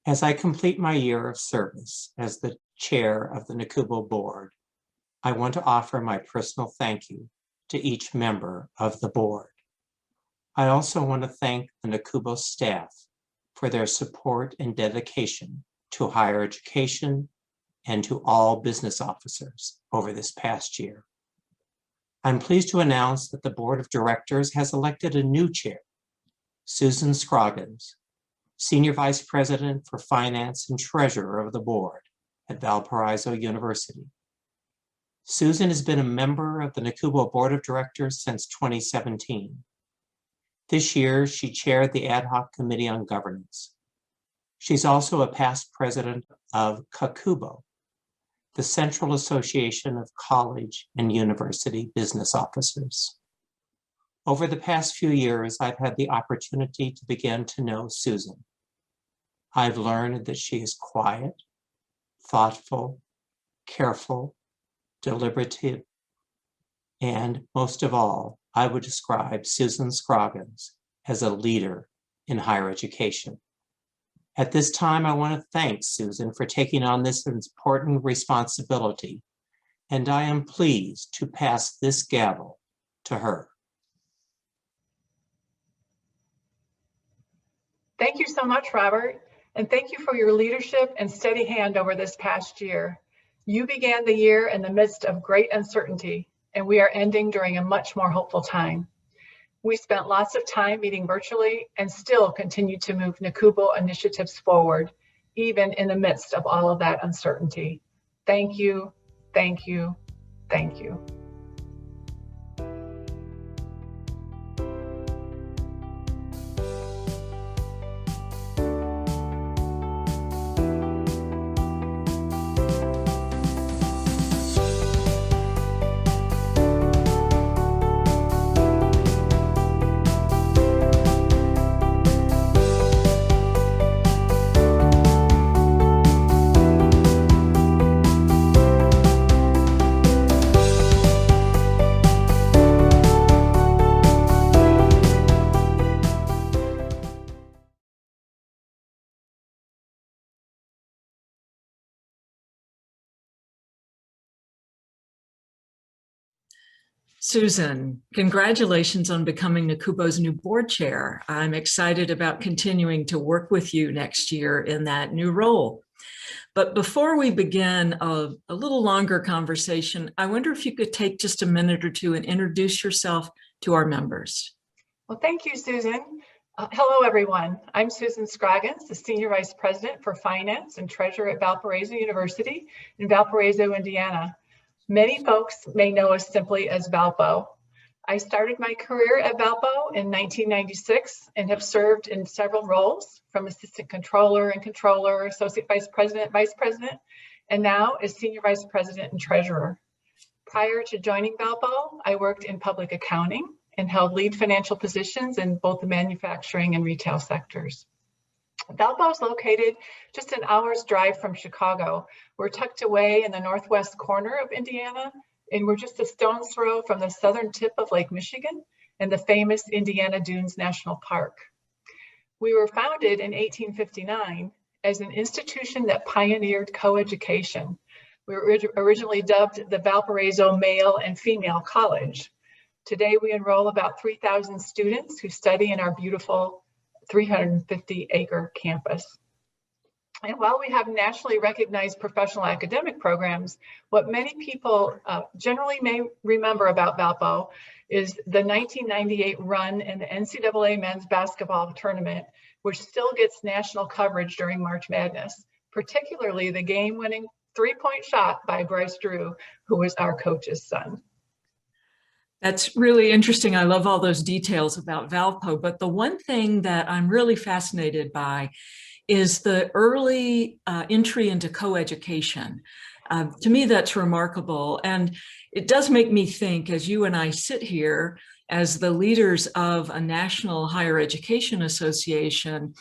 As I complete my year of service as the chair of the NACUBO board, I want to offer my personal thank you to each member of the board. I also want to thank the NACUBO staff for their support and dedication to higher education and to all business officers over this past year. I'm pleased to announce that the board of directors has elected a new chair, Susan Scroggins, Senior Vice President for Finance and Treasurer of the board at Valparaiso University. Susan has been a member of the NACUBO Board of Directors since 2017. This year, she chaired the Ad Hoc Committee on Governance. She's also a past president of NACUBO, the Central Association of College and University Business Officers. Over the past few years, I've had the opportunity to begin to know Susan. I've learned that she is quiet, thoughtful, careful, deliberative, and most of all, I would describe Susan Scroggins as a leader in higher education. At this time, I want to thank Susan for taking on this important responsibility, and I am pleased to pass this gavel to her. Thank you so much, Robert, and thank you for your leadership and steady hand over this past year. You began the year in the midst of great uncertainty, and we are ending during a much more hopeful time. We spent lots of time meeting virtually and still continue to move NACUBO initiatives forward, even in the midst of all of that uncertainty. Thank you, thank you, thank you. Susan, congratulations on becoming NACUBO's new board chair. I'm excited about continuing to work with you next year in that new role. But before we begin a little longer conversation, I wonder if you could take just a minute or two and introduce yourself to our members. Well, thank you, Susan. Hello, everyone. I'm Susan Scroggins, the Senior Vice President for Finance and Treasurer at Valparaiso University in Valparaiso, Indiana. Many folks may know us simply as Valpo. I started my career at Valpo in 1996 and have served in several roles, from Assistant Controller and Controller, Associate Vice President, and now as Senior Vice President and Treasurer. Prior to joining Valpo, I worked in public accounting and held lead financial positions in both the manufacturing and retail sectors. Valpo is located just an hour's drive from Chicago. We're tucked away in the northwest corner of Indiana, and we're just a stone's throw from the southern tip of Lake Michigan and the famous Indiana Dunes National Park. We were founded in 1859 as an institution that pioneered coeducation. We were originally dubbed the Valparaiso Male and Female College. Today, we enroll about 3,000 students who study in our beautiful 350-acre campus. And while we have nationally recognized professional academic programs, what many people generally may remember about Valpo is the 1998 run in the NCAA men's basketball tournament, which still gets national coverage during March Madness, particularly the game-winning three-point shot by Bryce Drew, who was our coach's son. That's really interesting. I love all those details about Valpo, but the one thing that I'm really fascinated by is the early entry into coeducation. To me, that's remarkable. And it does make me think, as you and I sit here as the leaders of a national higher education association,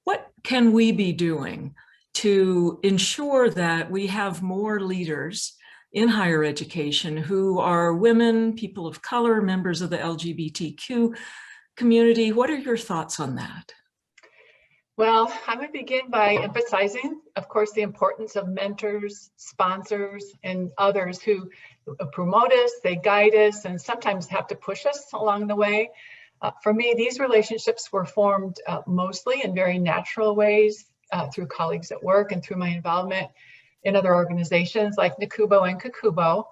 what can we be doing to ensure that we have more leaders in higher education who are women, people of color, members of the LGBTQ community? What are your thoughts on that? Well, I would begin by emphasizing, of course, the importance of mentors, sponsors, and others who promote us, they guide us, and sometimes have to push us along the way. For me, these relationships were formed mostly in very natural ways through colleagues at work and through my involvement in other organizations like NACUBO and CACUBO.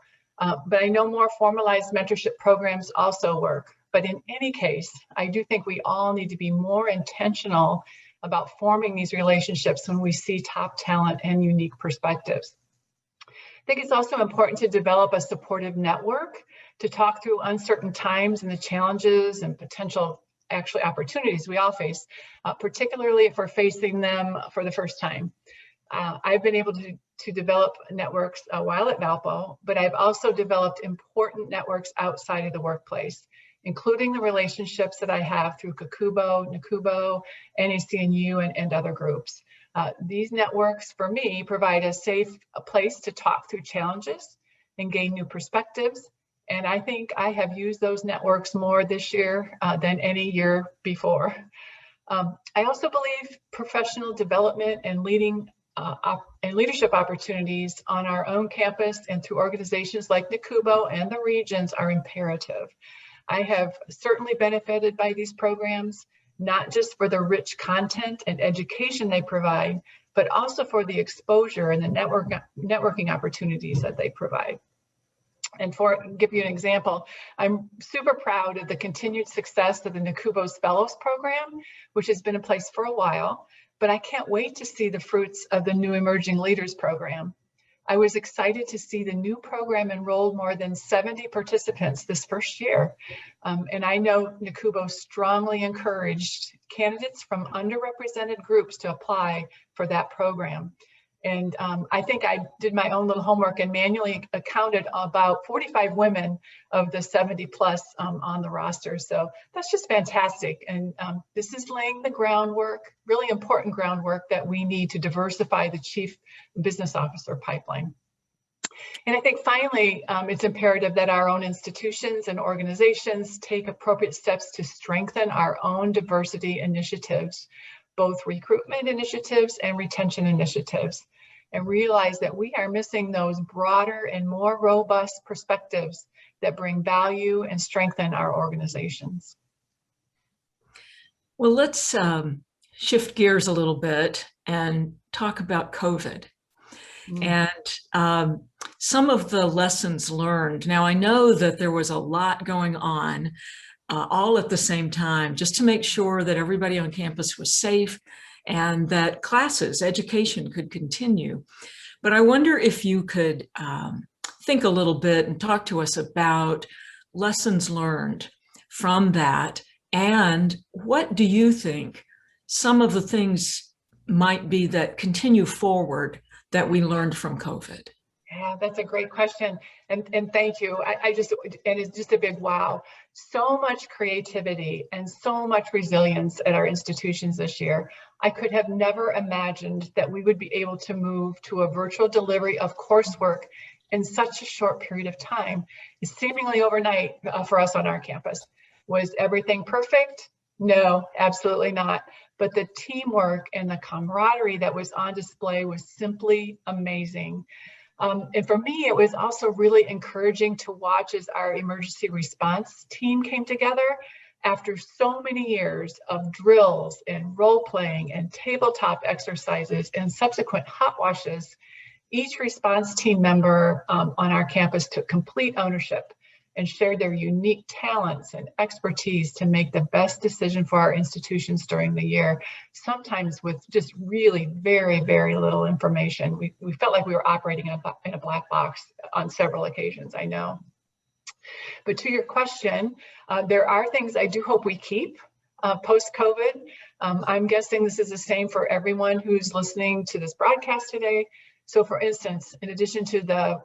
But I know more formalized mentorship programs also work. But in any case, I do think we all need to be more intentional about forming these relationships when we see top talent and unique perspectives. I think it's also important to develop a supportive network to talk through uncertain times and the challenges and potential actually opportunities we all face, particularly if we're facing them for the first time. I've been able to develop networks while at Valpo, but I've also developed important networks outside of the workplace, including the relationships that I have through CACUBO, NACUBO, NACNU, and other groups. These networks, for me, provide a safe place to talk through challenges and gain new perspectives. And I think I have used those networks more this year than any year before. I also believe professional development and leadership opportunities on our own campus and through organizations like NACUBO and the regions are imperative. I have certainly benefited by these programs, not just for the rich content and education they provide, but also for the exposure and the networking opportunities that they provide. And give you an example, I'm super proud of the continued success of the NACUBO's Fellows Program, which has been in place for a while, but I can't wait to see the fruits of the new Emerging Leaders Program. I was excited to see the new program enrolled more than 70 participants this first year. And I know NACUBO strongly encouraged candidates from underrepresented groups to apply for that program. And I think I did my own little homework and manually counted about 45 women of the 70 plus on the roster. So that's just fantastic. And this is laying the groundwork, really important groundwork that we need to diversify the chief business officer pipeline. And I think finally, it's imperative that our own institutions and organizations take appropriate steps to strengthen our own diversity initiatives, both recruitment initiatives and retention initiatives, and realize that we are missing those broader and more robust perspectives that bring value and strengthen our organizations. Well, let's shift gears a little bit and talk about COVID. And some of the lessons learned. Now, I know that there was a lot going on all at the same time, just to make sure that everybody on campus was safe and that classes, education could continue. But I wonder if you could think a little bit and talk to us about lessons learned from that, and what do you think some of the things might be that continue forward that we learned from COVID? Yeah, that's a great question. And thank you. And it's just a big wow. So much creativity and so much resilience at our institutions this year. I could have never imagined that we would be able to move to a virtual delivery of coursework in such a short period of time, seemingly overnight for us on our campus. Was everything perfect? No, absolutely not. But the teamwork and the camaraderie that was on display was simply amazing. And for me, it was also really encouraging to watch as our emergency response team came together after so many years of drills and role playing and tabletop exercises and subsequent hot washes. Each response team member on our campus took complete ownership and shared their unique talents and expertise to make the best decision for our institutions during the year, sometimes with just really very, very little information. We felt like we were operating in a black box on several occasions, I know. But to your question, there are things I do hope we keep post-COVID. I'm guessing this is the same for everyone who's listening to this broadcast today. So for instance, in addition to the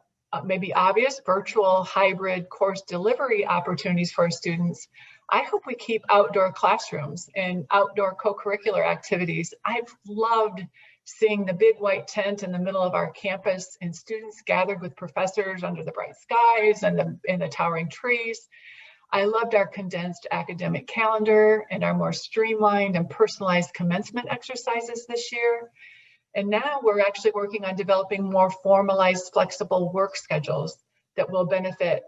maybe obvious virtual hybrid course delivery opportunities for our students, I hope we keep outdoor classrooms and outdoor co-curricular activities. I've loved seeing the big white tent in the middle of our campus and students gathered with professors under the bright skies and the towering trees. I loved our condensed academic calendar and our more streamlined and personalized commencement exercises this year. And now we're actually working on developing more formalized, flexible work schedules that will benefit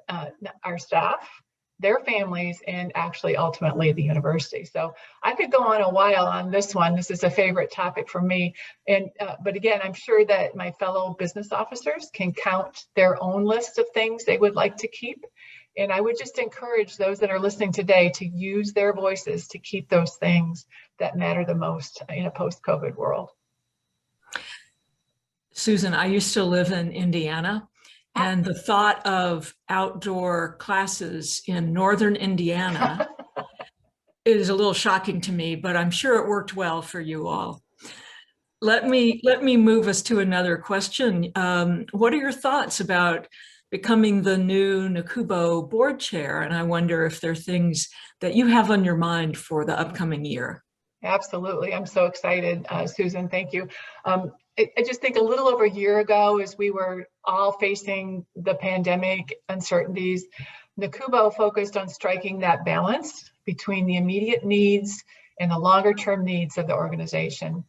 our staff, their families, and actually ultimately the university. So I could go on a while on this one. This is a favorite topic for me. And but again, I'm sure that my fellow business officers can count their own list of things they would like to keep. And I would just encourage those that are listening today to use their voices to keep those things that matter the most in a post-COVID world. Susan, I used to live in Indiana, and the thought of outdoor classes in northern Indiana is a little shocking to me, but I'm sure it worked well for you all. Let me move us to another question. What are your thoughts about becoming the new NACUBO board chair? And I wonder if there are things that you have on your mind for the upcoming year. Absolutely. I'm so excited, Susan. Thank you. I just think a little over a year ago, as we were all facing the pandemic uncertainties, NACUBO focused on striking that balance between the immediate needs and the longer term needs of the organization.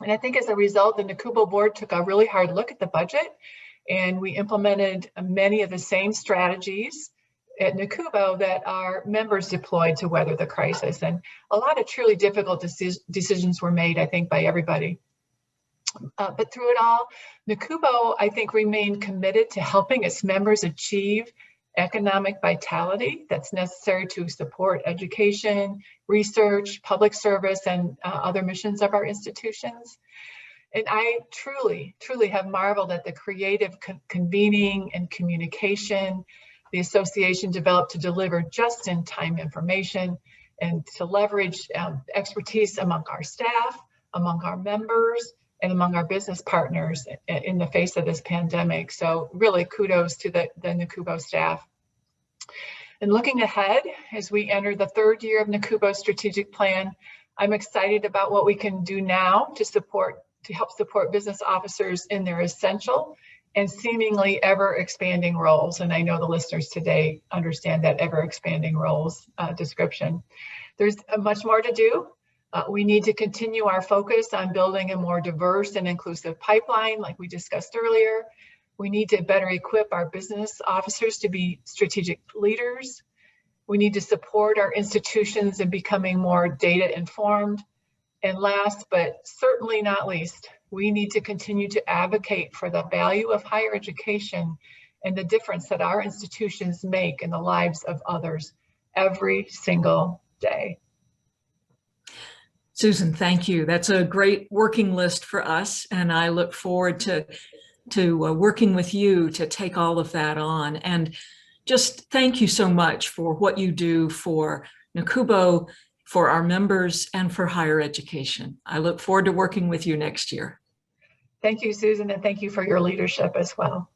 And I think as a result, the NACUBO board took a really hard look at the budget, and we implemented many of the same strategies at NACUBO that our members deployed to weather the crisis. And a lot of truly difficult decisions were made, I think, by everybody. But through it all, NACUBO, I think, remained committed to helping its members achieve economic vitality that's necessary to support education, research, public service, and other missions of our institutions. And I truly, truly have marveled at the creative convening and communication the association developed to deliver just-in-time information and to leverage expertise among our staff, among our members, and among our business partners in the face of this pandemic. So really kudos to the NACUBO staff. And looking ahead, as we enter the third year of NACUBO's strategic plan, I'm excited about what we can do now to help support business officers in their essential and seemingly ever expanding roles. And I know the listeners today understand that ever expanding roles description. There's much more to do. We need to continue our focus on building a more diverse and inclusive pipeline, like we discussed earlier. We need to better equip our business officers to be strategic leaders. We need to support our institutions in becoming more data informed. And last, but certainly not least, we need to continue to advocate for the value of higher education and the difference that our institutions make in the lives of others every single day. Susan, thank you. That's a great working list for us, and I look forward to working with you to take all of that on. And just thank you so much for what you do for NACUBO, for our members, and for higher education. I look forward to working with you next year. Thank you, Susan, and thank you for your leadership as well.